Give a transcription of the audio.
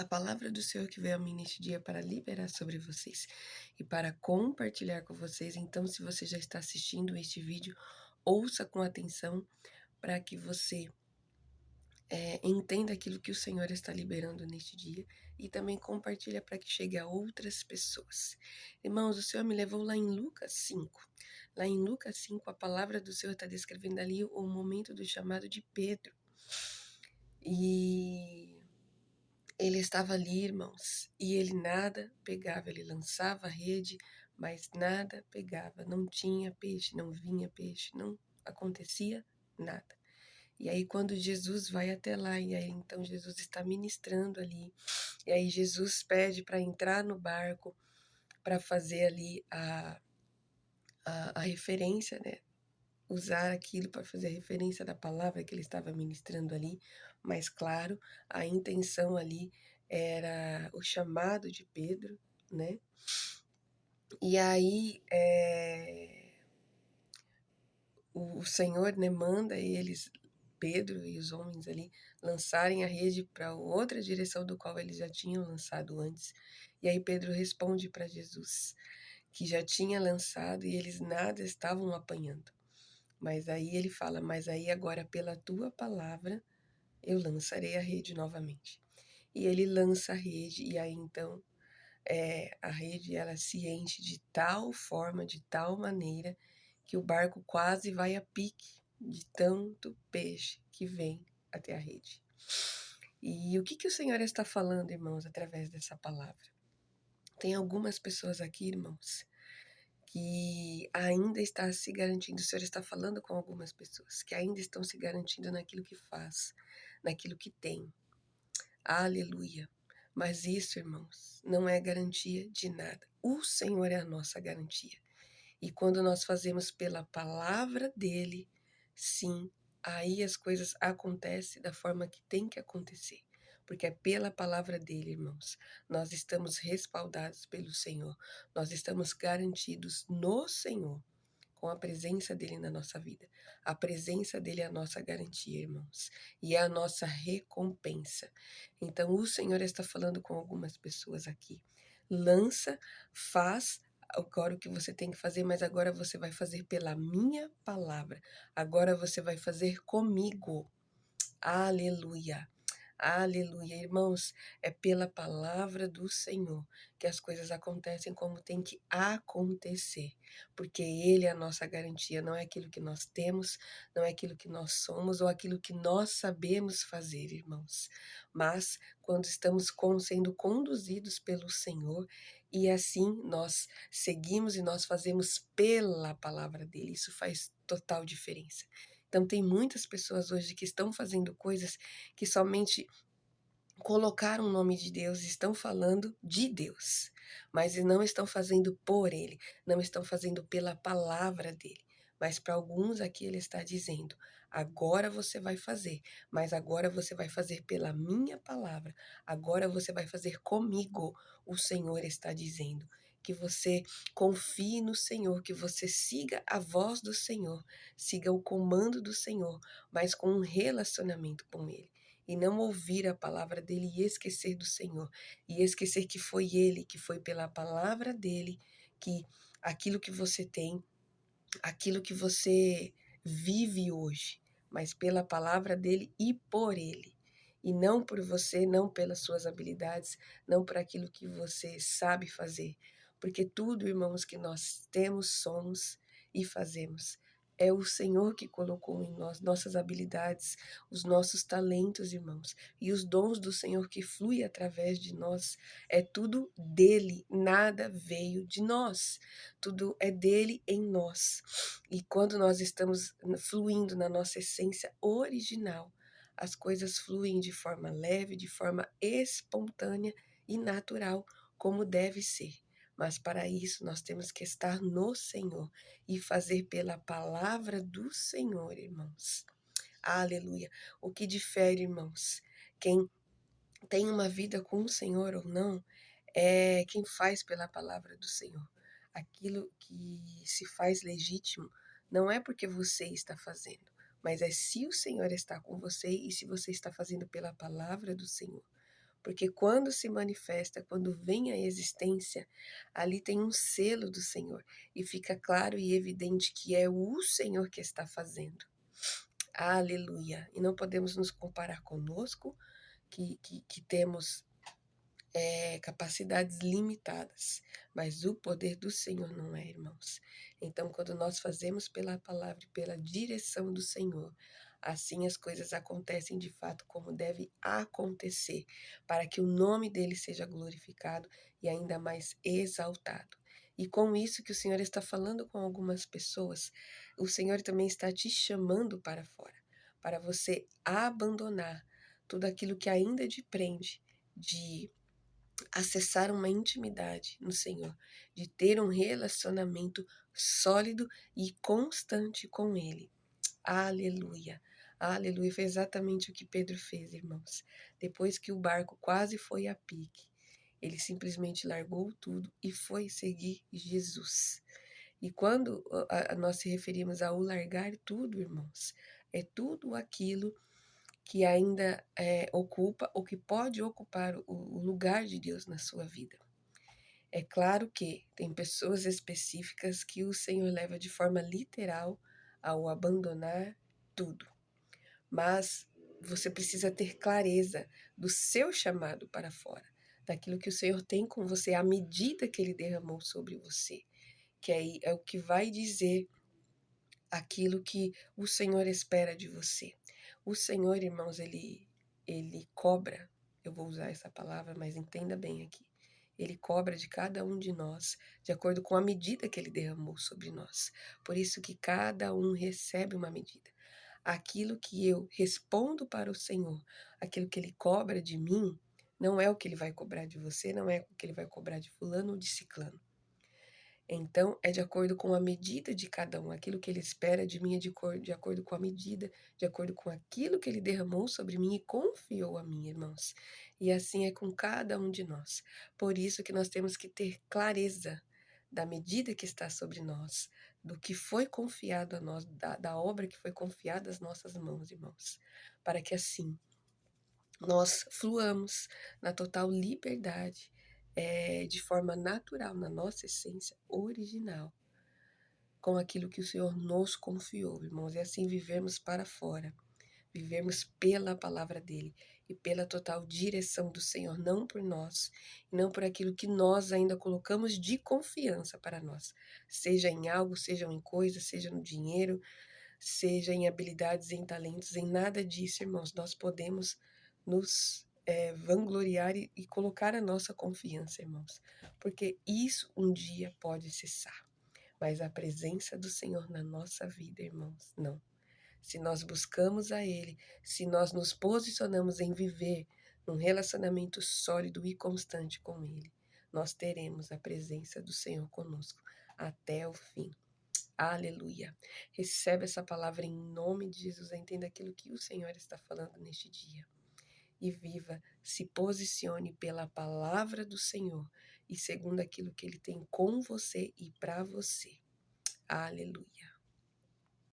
A palavra do Senhor que veio a mim neste dia para liberar sobre vocês e para compartilhar com vocês. Então, se você já está assistindo este vídeo, ouça com atenção para que você entenda aquilo que o Senhor está liberando neste dia e também compartilha para que chegue a outras pessoas. Irmãos, o Senhor me levou lá em Lucas 5. Lá em Lucas 5, a palavra do Senhor está descrevendo ali o momento do chamado de Pedro. E ele estava ali, irmãos, e ele nada pegava, ele lançava a rede, mas nada pegava, não tinha peixe, não vinha peixe, não acontecia nada. E aí quando Jesus vai até lá, e aí então Jesus está ministrando ali, e aí Jesus pede para entrar no barco, para fazer ali a referência, né? Usar aquilo para fazer referência da palavra que ele estava ministrando ali, mas claro, a intenção ali era o chamado de Pedro, né? E aí o Senhor, né, manda eles, Pedro e os homens ali, lançarem a rede para outra direção do qual eles já tinham lançado antes. E aí Pedro responde para Jesus que já tinha lançado e eles nada estavam apanhando. Mas aí ele fala, mas aí agora pela tua palavra eu lançarei a rede novamente. E ele lança a rede e aí então a rede ela se enche de tal forma, de tal maneira, que o barco quase vai a pique de tanto peixe que vem até a rede. E o que o Senhor está falando, irmãos, através dessa palavra? Tem algumas pessoas aqui, irmãos, que ainda está se garantindo, o Senhor está falando com algumas pessoas que ainda estão se garantindo naquilo que faz, naquilo que tem. Aleluia. Mas isso, irmãos, não é garantia de nada. O Senhor é a nossa garantia. E quando nós fazemos pela palavra dele, sim, aí as coisas acontecem da forma que tem que acontecer. Porque é pela palavra dele, irmãos. Nós estamos respaldados pelo Senhor. Nós estamos garantidos no Senhor, com a presença dele na nossa vida. A presença dele é a nossa garantia, irmãos. E é a nossa recompensa. Então, o Senhor está falando com algumas pessoas aqui. Lança, faz agora o que você tem que fazer, mas agora você vai fazer pela minha palavra. Agora você vai fazer comigo. Aleluia. Aleluia, irmãos, é pela palavra do Senhor que as coisas acontecem como tem que acontecer, porque Ele é a nossa garantia, não é aquilo que nós temos, não é aquilo que nós somos ou aquilo que nós sabemos fazer, irmãos, mas quando estamos sendo conduzidos pelo Senhor e assim nós seguimos e nós fazemos pela palavra dele, isso faz total diferença. Então, tem muitas pessoas hoje que estão fazendo coisas que somente colocaram o nome de Deus, estão falando de Deus, mas não estão fazendo por Ele, não estão fazendo pela palavra dele. Mas para alguns aqui ele está dizendo: agora você vai fazer, mas agora você vai fazer pela minha palavra, agora você vai fazer comigo. O Senhor está dizendo que você confie no Senhor, que você siga a voz do Senhor, siga o comando do Senhor, mas com um relacionamento com Ele e não ouvir a palavra dele e esquecer do Senhor, e esquecer que foi ele, que foi pela palavra dele, que aquilo que você tem, aquilo que você vive hoje, mas pela palavra dele e por ele. E não por você, não pelas suas habilidades, não por aquilo que você sabe fazer. Porque tudo, irmãos, que nós temos, somos e fazemos é o Senhor que colocou em nós nossas habilidades, os nossos talentos, irmãos, e os dons do Senhor que flui através de nós. É tudo dele, nada veio de nós. Tudo é dele em nós. E quando nós estamos fluindo na nossa essência original, as coisas fluem de forma leve, de forma espontânea e natural, como deve ser. Mas para isso nós temos que estar no Senhor e fazer pela palavra do Senhor, irmãos. Aleluia. O que difere, irmãos, quem tem uma vida com o Senhor ou não, é quem faz pela palavra do Senhor. Aquilo que se faz legítimo não é porque você está fazendo, mas é se o Senhor está com você e se você está fazendo pela palavra do Senhor. Porque quando se manifesta, quando vem à existência, ali tem um selo do Senhor e fica claro e evidente que é o Senhor que está fazendo. Aleluia! E não podemos nos comparar conosco, que temos capacidades limitadas, mas o poder do Senhor não é, irmãos. Então, quando nós fazemos pela palavra e pela direção do Senhor, assim as coisas acontecem de fato como deve acontecer, para que o nome dele seja glorificado e ainda mais exaltado. E com isso que o Senhor está falando com algumas pessoas, o Senhor também está te chamando para fora, para você abandonar tudo aquilo que ainda te prende, de acessar uma intimidade no Senhor, de ter um relacionamento sólido e constante com Ele. Aleluia! Aleluia! Foi exatamente o que Pedro fez, irmãos. Depois que o barco quase foi a pique, ele simplesmente largou tudo e foi seguir Jesus. E quando nós se referimos ao largar tudo, irmãos, é tudo aquilo que ainda ocupa ou que pode ocupar o lugar de Deus na sua vida. É claro que tem pessoas específicas que o Senhor leva de forma literal ao abandonar tudo, mas você precisa ter clareza do seu chamado para fora, daquilo que o Senhor tem com você, à medida que Ele derramou sobre você, que aí é o que vai dizer aquilo que o Senhor espera de você. O Senhor, irmãos, ele cobra, eu vou usar essa palavra, mas entenda bem aqui. Ele cobra de cada um de nós, de acordo com a medida que ele derramou sobre nós. Por isso que cada um recebe uma medida. Aquilo que eu respondo para o Senhor, aquilo que ele cobra de mim, não é o que ele vai cobrar de você, não é o que ele vai cobrar de fulano ou de ciclano. Então, é de acordo com a medida de cada um. Aquilo que ele espera de mim é de acordo com a medida, de acordo com aquilo que ele derramou sobre mim e confiou a mim, irmãos. E assim é com cada um de nós. Por isso que nós temos que ter clareza da medida que está sobre nós, do que foi confiado a nós, da obra que foi confiada às nossas mãos, irmãos. Para que assim nós fluamos na total liberdade, de forma natural, na nossa essência original, com aquilo que o Senhor nos confiou, irmãos, e assim vivemos para fora, vivemos pela palavra dele e pela total direção do Senhor, não por nós, e não por aquilo que nós ainda colocamos de confiança para nós, seja em algo, seja em coisas, seja no dinheiro, seja em habilidades, em talentos, em nada disso, irmãos, nós podemos nos vangloriar e colocar a nossa confiança, irmãos, porque isso um dia pode cessar, mas a presença do Senhor na nossa vida, irmãos, não. Se nós buscamos a Ele, se nós nos posicionamos em viver num relacionamento sólido e constante com Ele, nós teremos a presença do Senhor conosco até o fim. Aleluia. Recebe essa palavra em nome de Jesus. Entenda aquilo que o Senhor está falando neste dia. E viva, se posicione pela palavra do Senhor e segundo aquilo que Ele tem com você e para você. Aleluia.